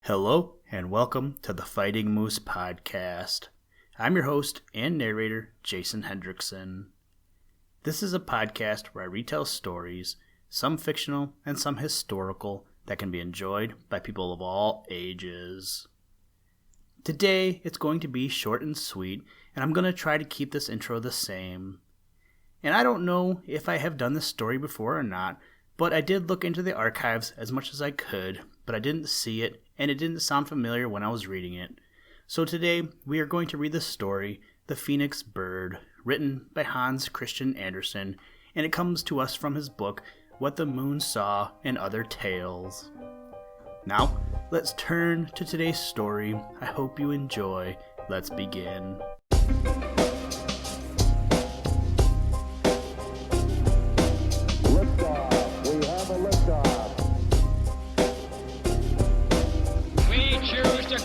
Hello, and welcome to the Fighting Moose Podcast. I'm your host and narrator, Jason Hendrickson. This is a podcast where I retell stories, some fictional and some historical, that can be enjoyed by people of all ages. Today, it's going to be short and sweet, and I'm going to try to keep this intro the same. And I don't know if I have done this story before or not, but I did look into the archives as much as I could, but I didn't see it, and it didn't sound familiar when I was reading it. So today, we are going to read the story, The Phoenix Bird, written by Hans Christian Andersen, and it comes to us from his book, What the Moon Saw and Other Tales. Now, let's turn to today's story. I hope you enjoy. Let's begin.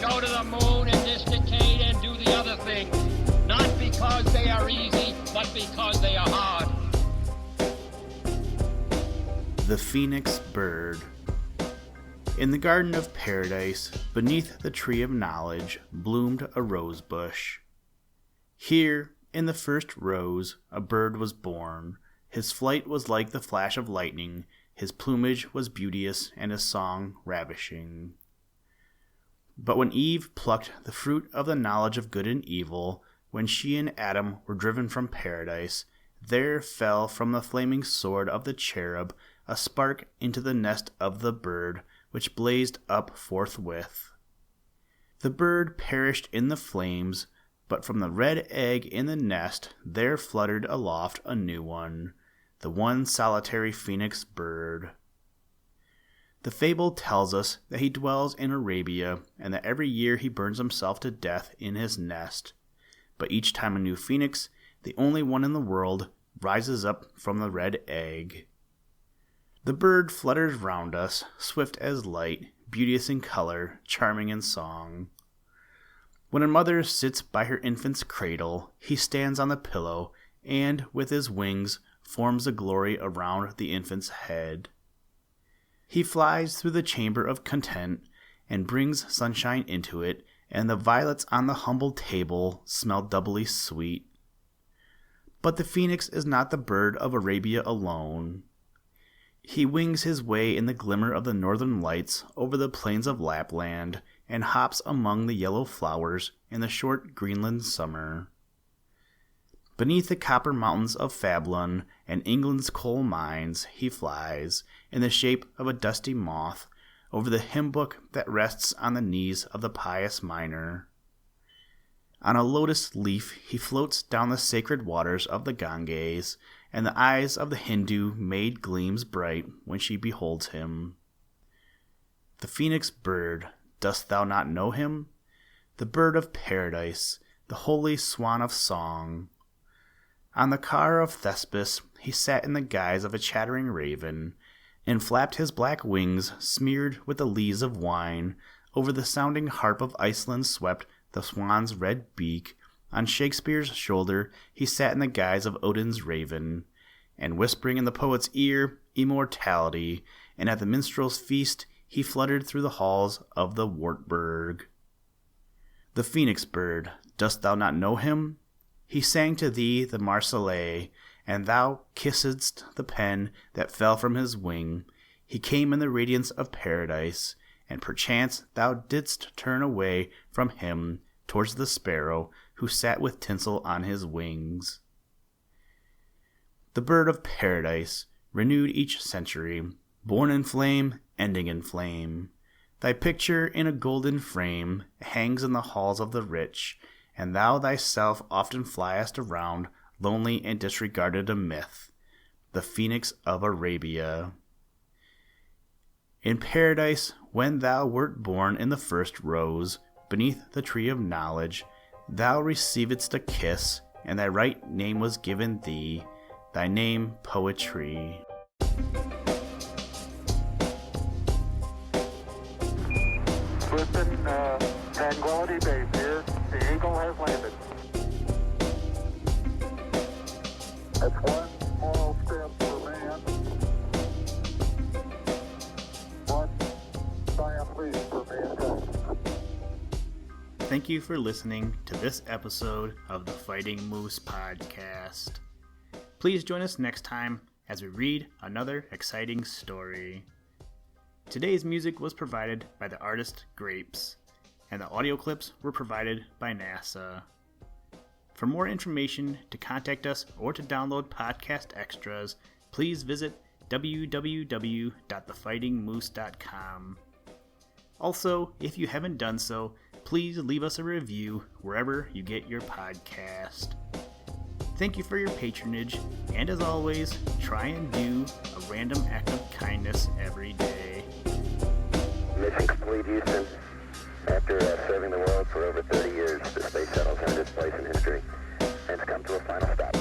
Go to the moon in this decade and do the other things, not because they are easy, but because they are hard. The Phoenix Bird. In the Garden of Paradise, beneath the Tree of Knowledge, bloomed a rose bush. Here, in the first rose, a bird was born. His flight was like the flash of lightning, his plumage was beauteous, and his song ravishing. But when Eve plucked the fruit of the knowledge of good and evil, when she and Adam were driven from paradise, there fell from the flaming sword of the cherub a spark into the nest of the bird, which blazed up forthwith. The bird perished in the flames, but from the red egg in the nest there fluttered aloft a new one, the one solitary phoenix bird. The fable tells us that he dwells in Arabia and that every year he burns himself to death in his nest. But each time a new phoenix, the only one in the world, rises up from the red egg. The bird flutters round us, swift as light, beauteous in color, charming in song. When a mother sits by her infant's cradle, he stands on the pillow and, with his wings, forms a glory around the infant's head. He flies through the chamber of content and brings sunshine into it, and the violets on the humble table smell doubly sweet. But the phoenix is not the bird of Arabia alone. He wings his way in the glimmer of the northern lights over the plains of Lapland and hops among the yellow flowers in the short Greenland summer. Beneath the copper mountains of Fablon and England's coal mines he flies, in the shape of a dusty moth, over the hymn book that rests on the knees of the pious miner. On a lotus leaf he floats down the sacred waters of the Ganges, and the eyes of the Hindu maid gleams bright when she beholds him. The phoenix bird, dost thou not know him? The bird of paradise, the holy swan of song. On the car of Thespis he sat in the guise of a chattering raven, and flapped his black wings, smeared with the lees of wine. Over the sounding harp of Iceland swept the swan's red beak. On Shakespeare's shoulder he sat in the guise of Odin's raven, and whispering in the poet's ear immortality, and at the minstrel's feast he fluttered through the halls of the Wartburg. The phoenix bird, dost thou not know him? He sang to thee the Marseillaise, and thou kissedst the pen that fell from his wing. He came in the radiance of paradise, and perchance thou didst turn away from him towards the sparrow who sat with tinsel on his wings. The bird of paradise, renewed each century, born in flame, ending in flame. Thy picture in a golden frame hangs in the halls of the rich, and thou thyself often fliest around, lonely and disregarded a myth, the phoenix of Arabia. In paradise, when thou wert born in the first rose, beneath the tree of knowledge, thou receivedst a kiss, and thy right name was given thee, thy name Poetry. Listen, Tranquility Base here. The Eagle has landed. That's one small step for man, one giant leap for mankind. Thank you for listening to this episode of the Fighting Moose podcast. Please join us next time as we read another exciting story. Today's music was provided by the artist Grapes, and the audio clips were provided by NASA. For more information, to contact us, or to download podcast extras, please visit www.thefightingmoose.com. Also, if you haven't done so, please leave us a review wherever you get your podcast. Thank you for your patronage, and as always, try and do a random act of kindness every day. Mission complete, Houston. After serving the world for over 30 years, the space shuttle's earned its place in history and it's come to a final stop.